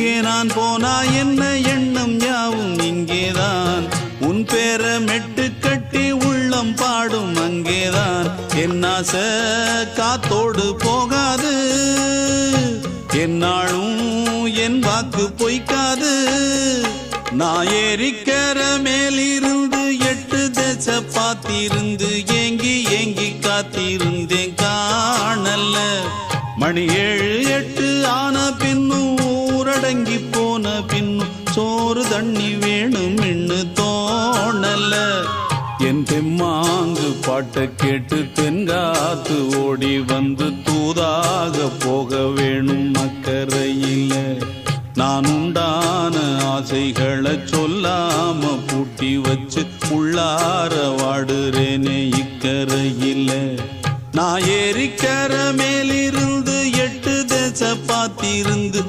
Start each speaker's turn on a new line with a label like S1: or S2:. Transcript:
S1: எங்கே நான் போனா என்ன எண்ணம் யாவும் இங்கேதான் உன் பேர மெட்டு கட்டி உள்ளம் பாடும் அங்கேதான் என் ஆசை காத்தோடு போகாது என்னாலும் என் வாக்கு பொய்க்காது நான் ஏறிக்கர மேலிருந்து 8 தேச பார்த்திருந்து ஏங்கி ஏங்கி காத்திருந்தேன் காணல்ல மணி 7 8 ஆன பின்னும் ஊரடங்கி போன பின்னும் சோறு தண்ணி வேணும் இன்னு தோணல்ல என் தெம்மாங்கு பாட்டை கேட்டு தென்காத்து ஓடி வந்து தூதாக போக வேணும் அக்கறையில நான் உண்டான ஆசைகளை சொல்லாம பூட்டி வச்சு உள்ளார வாடுறேனே இக்கரையில நான் ஏறிக்கர மேலிருந்து 8 தேச பார்த்திருந்து